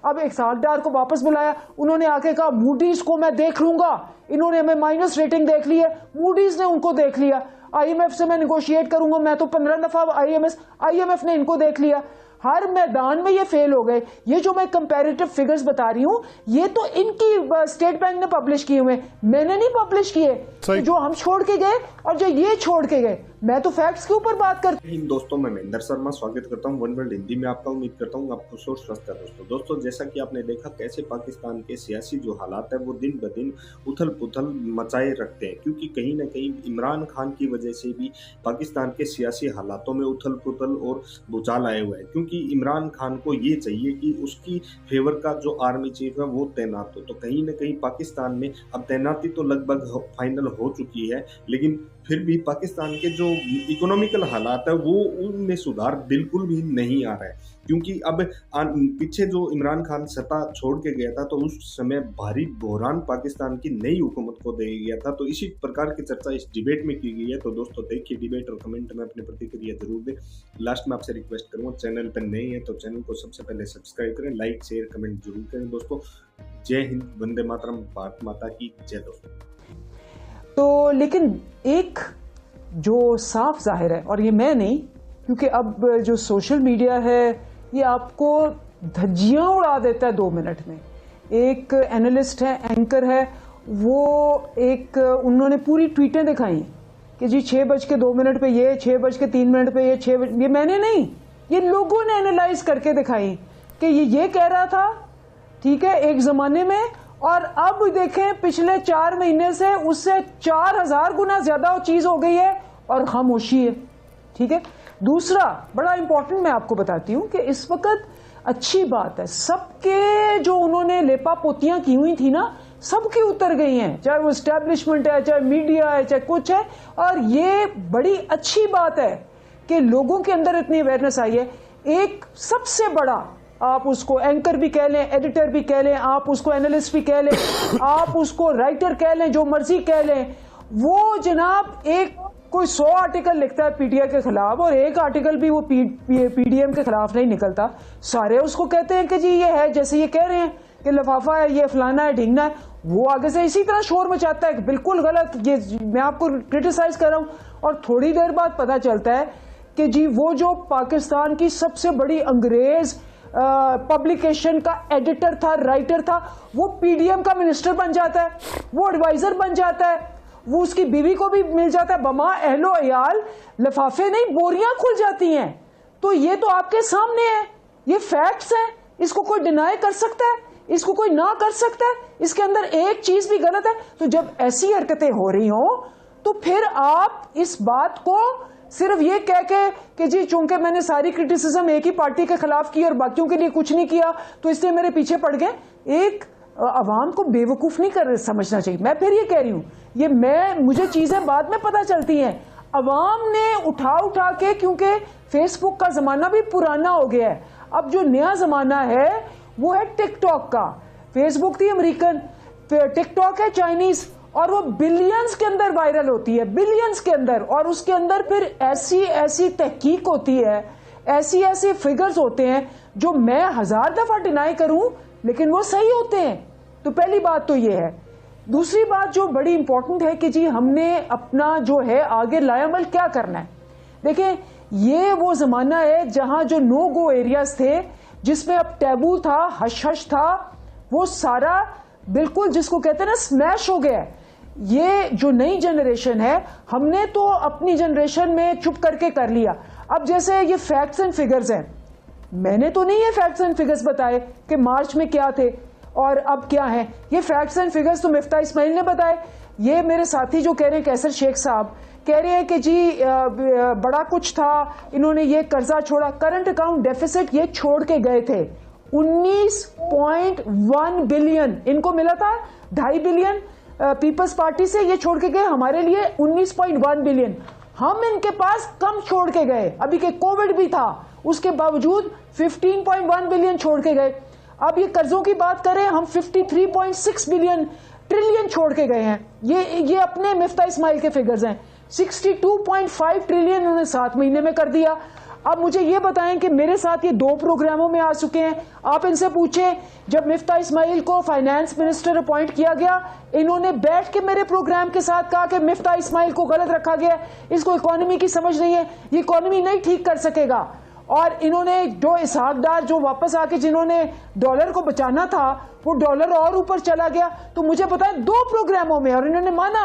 अब एक सालदार को वापस बुलाया, उन्होंने आके कहा मूडीज को मैं देख लूंगा, इन्होंने हमें माइनस रेटिंग देख ली है, मूडीज ने उनको देख लिया, आईएमएफ से मैं निगोशिएट करूंगा, मैं तो 15 दफा आईएमएफ ने इनको देख लिया। हर मैदान में ये फेल हो गए। ये जो मैं कंपैरेटिव फिगर्स बता रही हूं ये तो इनकी स्टेट बैंक ने पब्लिश किए हुए, मैंने नहीं पब्लिश किए। तो जो हम छोड़ के गए और जो ये छोड़ के गए, मैं तो फैक्ट्स के ऊपर बात करती हूं। दोस्तों मैं महेंद्र शर्मा स्वागत करता हूं वन वर्ल्ड हिंदी में आपका। उम्मीद करता हूं आपको स्वस्थ है। दोस्तों जैसा कि आपने देखा कैसे पाकिस्तान के सियासी जो हालात है वो दिन ब दिन उथल पुथल मचाए रखते हैं, क्योंकि कहीं ना कहीं इमरान खान की वजह से भी पाकिस्तान के सियासी हालातों में उथल पुथल और भूचाल आए हुए हैं। क्योंकि इमरान खान को ये चाहिए कि उसकी फेवर का जो आर्मी चीफ है वो तैनात हो, तो कहीं ना कहीं पाकिस्तान में अब तैनाती तो लगभग फाइनल हो चुकी है, लेकिन फिर भी पाकिस्तान के जो इकोनॉमिकल हालात है वो उनमें सुधार बिल्कुल भी नहीं आ रहा है। क्योंकि अब पीछे जो इमरान खान सत्ता छोड़ के गया था तो उस समय भारी बहरान पाकिस्तान की नई हुकूमत को दिया गया था, तो इसी प्रकार की चर्चा इस डिबेट में की गई है। तो दोस्तों देखिए डिबेट और कमेंट में अपनी प्रतिक्रिया जरूर दें। लास्ट में आपसे रिक्वेस्ट करूँगा, चैनल पर नए हैं तो चैनल को सबसे पहले सब्सक्राइब करें, लाइक शेयर कमेंट जरूर करें। दोस्तों जय हिंद, वंदे मातरम, भारत माता की जय। दोस्तों तो लेकिन एक जो साफ जाहिर है, और ये मैं नहीं, क्योंकि अब जो सोशल मीडिया है ये आपको धज्जियां उड़ा देता है 2 मिनट में। एक एनालिस्ट है, एंकर है, वो उन्होंने पूरी ट्वीटें दिखाई कि जी 6:02 पे ये, 6:03 पे ये मैंने नहीं, ये लोगों ने एनालाइज करके दिखाई कि ये कह रहा था, ठीक है, एक जमाने में, और अब देखें पिछले 4 महीने से उससे 4000 गुना ज्यादा चीज हो गई है और खामोशी है। ठीक है। दूसरा बड़ा इंपॉर्टेंट मैं आपको बताती हूं कि इस वक्त अच्छी बात है, सबके जो उन्होंने लेपा पोतियां की हुई थी ना, सबकी उतर गई हैं, चाहे वो एस्टेब्लिशमेंट है, चाहे मीडिया है, चाहे कुछ है, और ये बड़ी अच्छी बात है कि लोगों के अंदर इतनी अवेयरनेस आई है। एक सबसे बड़ा, आप उसको एंकर भी कह लें, एडिटर भी कह लें, आप उसको एनालिस्ट भी कह लें, आप उसको राइटर कह लें, जो मर्जी कह लें, वो जनाब एक कोई 100 आर्टिकल लिखता है पीटीआई के खिलाफ और एक आर्टिकल भी वो पीडीएम के खिलाफ नहीं निकलता, सारे उसको कहते हैं कि जी ये है, जैसे ये कह रहे हैं कि लिफाफा है, ये फलाना है, ढींगना है, वो आगे से इसी तरह शोर मचाता है। बिल्कुल गलत, ये मैं आपको क्रिटिसाइज कर रहा हूं। और थोड़ी देर बाद पता चलता है कि जी वो जो पाकिस्तान की सबसे बड़ी अंग्रेज पब्लिकेशन का एडिटर था, राइटर था, वो पीडीएम का मिनिस्टर बन जाता है, वो एडवाइजर बन जाता है, वो उसकी बीवी को भी मिल जाता है, बमा अहलो अयाल, लिफाफे नहीं बोरियां खुल जाती हैं। तो ये तो आपके सामने है, ये फैक्ट्स हैं, इसको कोई डिनाई कर सकता है, इसको कोई ना कर सकता है, इसके अंदर एक चीज भी गलत है। तो जब ऐसी हरकतें हो रही हो तो फिर आप इस बात को सिर्फ ये कह के कि जी चूंकि मैंने सारी क्रिटिसिज्म एक ही पार्टी के खिलाफ की और बाकियों के लिए कुछ नहीं किया तो इसलिए मेरे पीछे पड़ गए, एक अवाम को बेवकूफ नहीं कर समझना चाहिए। मैं फिर ये कह रही हूं, मुझे चीजें बाद में पता चलती हैं, अवाम ने उठा के, क्योंकि फेसबुक का जमाना भी पुराना हो गया है, अब जो नया जमाना है वो है टिकटॉक का। फेसबुक थी अमेरिकन, टिकटॉक है चाइनीज, और वो बिलियंस के अंदर वायरल होती है, बिलियंस के अंदर, और उसके अंदर फिर ऐसी तहकीक होती है, ऐसी फिगर्स होते हैं जो मैं 1000 दफा डिनाई करूं लेकिन वो सही होते हैं। तो पहली बात तो ये है। दूसरी बात जो बड़ी इंपॉर्टेंट है कि जी हमने अपना जो है आगे लायामल क्या करना है। देखिए ये वो जमाना है जहां जो नो गो एरियाज थे, जिसमें अब टैबू था, हश हश था, वो सारा बिल्कुल जिसको कहते हैं ना स्मैश हो गया है। ये जो नई जनरेशन है, हमने तो अपनी जनरेशन में चुप करके कर लिया। अब जैसे ये फैक्ट्स एंड फिगर्स हैं, मैंने तो नहीं ये फैक्ट्स एंड फिगर्स बताए कि मार्च में क्या थे और अब क्या है। ये फैक्ट्स एंड फिगर्स तो मिफ्ता इस्माइल ने बताए। ये मेरे साथी जो कह रहे हैं, कैसर शेख साहब कह रहे हैं कि जी बड़ा कुछ था, इन्होंने ये कर्जा छोड़ा, करंट अकाउंट डेफिसिट ये छोड़ के गए थे 19.1 बिलियन इनको मिला था, 2.5 बिलियन पीपल्स पार्टी से, ये छोड़ के गए हमारे लिए 19.1 बिलियन। हम इनके पास कम छोड़ के गए, अभी के कोविड भी था, उसके बावजूद 15.1 बिलियन छोड़ के गए। अब ये कर्जों की बात करें, हम 53.6 बिलियन ट्रिलियन छोड़ के गए हैं। ये अपने मिफ्ता इस्माइल के फिगर्स हैं। 62.5 ट्रिलियन उन्होंने 7 महीने में कर दिया। अब मुझे ये बताएं कि मेरे साथ ये 2 प्रोग्रामों में आ चुके हैं। आप इनसे पूछें, जब मिफ्ता इस्माइल को फाइनेंस मिनिस्टर अपॉइंट किया गया, इन्होंने बैठ के मेरे प्रोग्राम के साथ कहा कि मिफ्ता इस्माइल को गलत रखा गया, इसको इकोनॉमी की समझ नहीं है, ये इकोनॉमी नहीं ठीक कर सकेगा। और इन्होंने जो इसहाक डार जो वापस आके जिन्होंने डॉलर को बचाना था, वो डॉलर और ऊपर चला गया। तो मुझे पता है 2 प्रोग्रामों में, और इन्होंने माना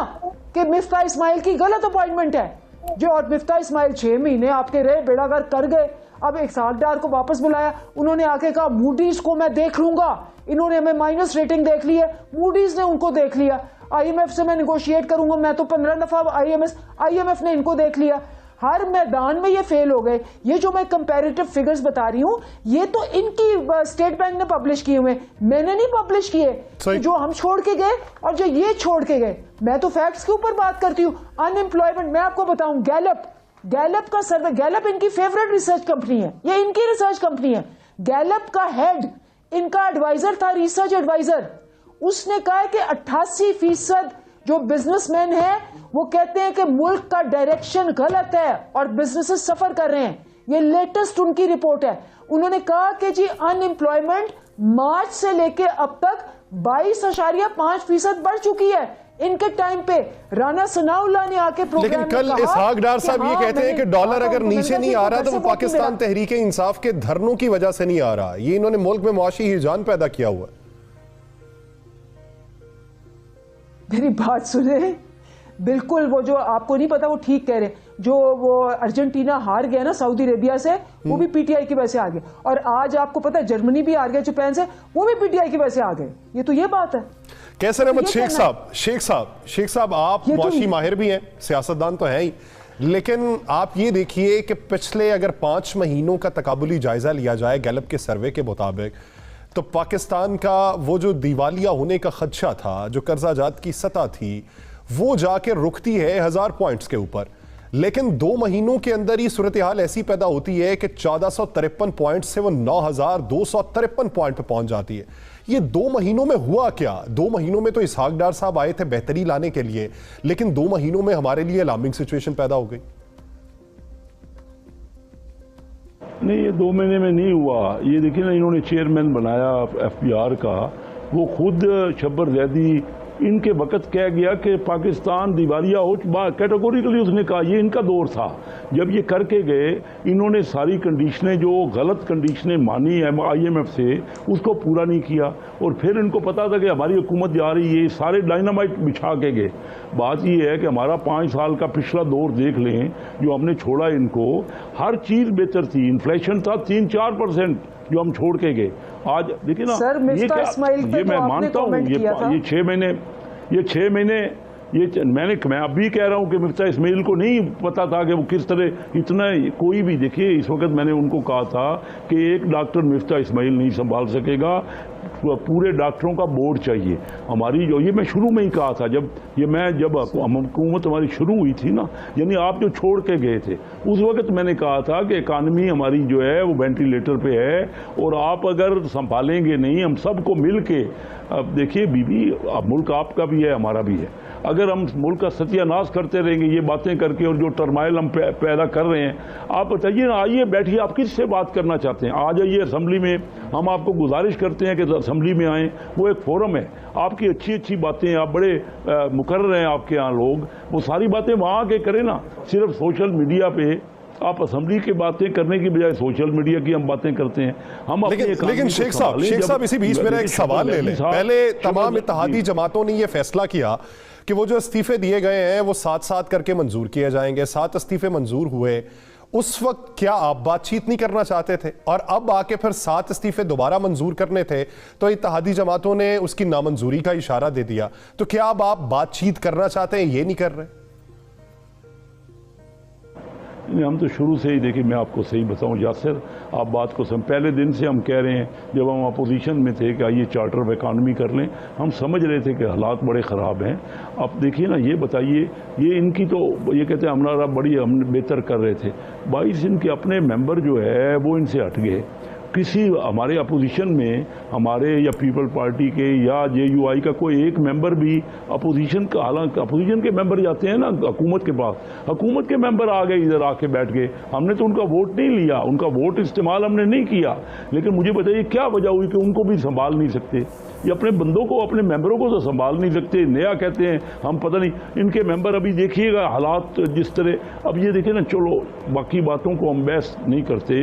कि मिफ्ता इस्माइल की गलत अपॉइंटमेंट है जो, और मिफ्ता इस्माइल 6 महीने आपके रहे, बेड़ागर कर गए। अब इसहाक डार को वापस बुलाया, उन्होंने आके कहा मूडीज को मैं देख लूंगा, इन्होंने हमें माइनस रेटिंग देख ली है, मूडीज ने उनको देख लिया, IMF से मैं निगोशिएट करूंगा, मैं तो 15 दफा IMF ने इनको देख लिया। हर मैदान में ये फेल हो गए। ये जो मैं कंपैरेटिव फिगर्स बता रही हूं, ये तो इनकी स्टेट बैंक ने पब्लिश किए हुए, मैंने नहीं पब्लिश किए। जो हम छोड़ के गए और जो ये छोड़ के गए, मैं तो फैक्ट्स के ऊपर बात करती हूं। अनएम्प्लॉयमेंट, मैं आपको बताऊं, गैलप का सर्वे, गैलप इनकी फेवरेट रिसर्च कंपनी है, ये इनकी रिसर्च कंपनी है। गैलप का हेड इनका एडवाइजर था, रिसर्च एडवाइजर, उसने कहा कि 88% जो बिजनेसमैन है वो कहते हैं कि मुल्क का डायरेक्शन गलत है और बिजनेसेस सफर कर रहे हैं। ये लेटेस्ट उनकी रिपोर्ट है। उन्होंने कहा कि जी अनएम्प्लॉयमेंट मार्च से लेके अब तक 22.5% बढ़ चुकी है इनके टाइम पे। राना सनाउल्लाह ने आके प्रोग्राम लेकिन कल इसहाक डार साहब ये कहते हैं कि डॉलर अगर नीचे नहीं आ रहा तो वो पाकिस्तान तहरीक इंसाफ के धरनों की वजह से नहीं आ रहा। ये इन्होंने मुल्क में मुआशी हिजान पैदा किया हुआ। मेरी बात सुने, बिल्कुल वो जो आपको नहीं पता वो ठीक कह रहे, जो वो अर्जेंटीना हार गया ना सऊदी अरेबिया से, वो भी पीटीआई की वजह से आ गए। और आज आपको पता है जर्मनी भी हार गया जापान से, वो भी पीटीआई की वजह से आ गए। ये तो ये बात है। कैसर अहमद शेख साहब आप मुआशी माहिर भी हैं, सियासतदान तो हैं ही, लेकिन आप ये देखिए कि पिछले अगर 5 महीनों का तकाबुली जायजा लिया जाए गैलप के सर्वे के मुताबिक, तो पाकिस्तान का वो जो दिवालिया होने का खदशा था, जो कर्जाजात की सतह थी, वो जाके रुकती है 1000 पॉइंट्स के ऊपर। लेकिन 2 महीनों के अंदर ही सूरत हाल ऐसी पैदा होती है कि 1453 पॉइंट से वो 9253 पॉइंट पे पहुंच जाती है। ये 2 महीनों में हुआ क्या? 2 महीनों में तो इसहाक डार साहब आए थे बेहतरी लाने के लिए, लेकिन 2 महीनों में हमारे लिए अलार्मिंग सिचुएशन पैदा हो गई। नहीं, ये 2 महीने में नहीं हुआ। ये देखिए ना, इन्होंने चेयरमैन बनाया FBR का, वो खुद शब्बर जैदी इनके वक्त कह गया कि पाकिस्तान दिवालिया हो, कैटेगोरिकली उसने कहा। ये इनका दौर था जब ये करके गए। इन्होंने सारी कंडीशनें, जो गलत कंडीशनें मानी है IMF से, उसको पूरा नहीं किया। और फिर इनको पता था कि हमारी हुकूमत जा रही है, सारे डायनामाइट बिछा के गए। बात ये है कि हमारा 5 साल का पिछला दौर देख लें, जो हमने छोड़ा इनको, हर चीज़ बेहतर थी। इन्फ्लेशन था 3-4% जो हम छोड़ के गए। आज देखिए ना, सर, ये क्या, ये मैं मानता हूँ, ये 6 महीने मैं अभी कह रहा हूँ कि मिफ्ता इस्माइल को नहीं पता था कि वो किस तरह इतना, कोई भी देखिए, इस वक्त मैंने उनको कहा था कि एक डॉक्टर मिफ्ता इस्माइल नहीं संभाल सकेगा, पूरे डॉक्टरों का बोर्ड चाहिए हमारी। जो ये मैं शुरू में ही कहा था, जब हुकूमत हमारी शुरू हुई थी ना, यानी आप जो छोड़ के गए थे, उस वक्त मैंने कहा था कि इकानमी हमारी जो है वो वेंटिलेटर पे है, और आप अगर संभालेंगे नहीं, हम सबको मिल के, अब देखिए बीबी, अब मुल्क आपका भी है, हमारा भी है, अगर हम मुल्क का सत्यानाश करते रहेंगे ये बातें करके, और जो टर्माइल हम पैदा कर रहे हैं, आप बताइए ना, आइए बैठिए, आप किससे बात करना चाहते हैं? आ जाइए असेंबली में, हम आपको गुजारिश करते हैं कि असेंबली में आएँ, वो एक फोरम है, आपकी अच्छी बातें, आप बड़े मुकर्रर हैं आपके यहाँ लोग, वो सारी बातें वहाँ आके करें ना। सिर्फ सोशल मीडिया पे आप असेंबली की बातें करने की बजाय सोशल मीडिया की हम बातें करते हैं। हम लेकिन शेख साहब इसी बीच मेरा एक सवाल ले लें। पहले तमाम इत्तेहादी जमातों ने यह फैसला किया कि वो जो इस्तीफे दिए गए हैं वो 7-7 करके मंजूर किए जाएंगे। 7 इस्तीफे मंजूर हुए। उस वक्त क्या आप बातचीत नहीं करना चाहते थे? और अब आके फिर 7 इस्तीफे दोबारा मंजूर करने थे तो इत्तेहादी जमातों ने उसकी नामंजूरी का इशारा दे दिया। तो क्या अब आप बातचीत करना चाहते हैं, ये नहीं कर रहे? हम तो शुरू से ही, देखिए मैं आपको सही बताऊं यासिर, आप बात को पहले दिन से हम कह रहे हैं, जब हम अपोजिशन में थे कि आइए चार्टर ऑफ इकानमी कर लें, हम समझ रहे थे कि हालात बड़े ख़राब हैं। अब देखिए ना, ये बताइए, ये इनकी तो ये कहते हैं हमारा बड़ी हम बेहतर कर रहे थे, 22 इनके अपने मेंबर जो है वो इनसे हट गए। किसी हमारे अपोजिशन में हमारे या पीपल पार्टी के या JUI का कोई एक मेंबर भी अपोजिशन का, हालांकि अपोजिशन के मेंबर जाते हैं ना हुकूमत के पास, हुकूमत के मेंबर आ गए इधर आके बैठ गए, हमने तो उनका वोट नहीं लिया, उनका वोट इस्तेमाल हमने नहीं किया, लेकिन मुझे बताइए क्या वजह हुई कि उनको भी संभाल नहीं सकते? ये अपने बंदों को, अपने मेंबरों को तो संभाल नहीं सकते, नया कहते हैं हम पता नहीं। इनके मेंबर अभी देखिएगा हालात जिस तरह, अब ये देखिए ना, चलो बाकी बातों को हम बहस नहीं करते,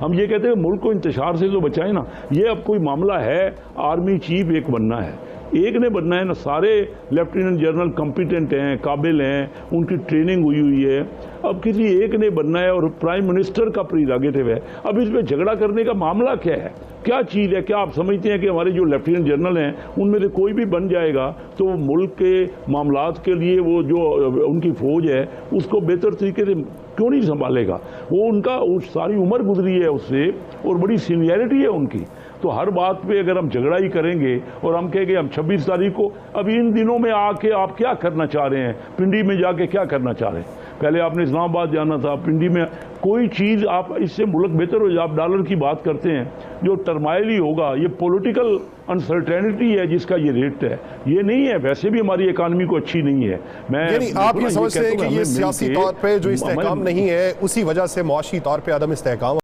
हम ये कहते हैं मुल्क को इंतशार से तो बचाए ना। ये अब कोई मामला है, आर्मी चीफ एक बनना है, एक ने बनना है ना, सारे लेफ्टिनेंट जनरल कॉम्पिटेंट हैं, काबिल हैं, उनकी ट्रेनिंग हुई है, अब किसी एक ने बनना है और प्राइम मिनिस्टर का प्रीरोगेटिव है। अब इस पर झगड़ा करने का मामला क्या है, क्या चीज़ है? क्या आप समझते हैं कि हमारे जो लेफ्टिनेंट जनरल हैं उनमें से कोई भी बन जाएगा तो मुल्क के मामलात के लिए वो जो उनकी फौज है उसको बेहतर तरीके से क्यों नहीं संभालेगा? वो उनका सारी उम्र गुजरी है उससे और बड़ी सीनियरिटी है उनकी। तो हर बात पे अगर हम झगड़ा ही करेंगे और हम कहेंगे हम 26 तारीख को, अब इन दिनों में आके आप क्या करना चाह रहे हैं? पिंडी में जाके क्या करना चाह रहे हैं? पहले आपने इस्लामाबाद जाना था, पिंडी में कोई चीज़ आप इससे मुल्क बेहतर हो जाए। आप डॉलर की बात करते हैं, जो टर्माइल ही होगा, ये पॉलिटिकल अनसर्टेनिटी है जिसका ये रेट है, ये नहीं है। वैसे भी हमारी इकानमी को अच्छी नहीं है। मैं आप ये समझते हैं कि ये सियासी तौर पे जो इस्तेहकाम नहीं है उसी वजह से मुआशी तौर पे अदम इस्तेहकाम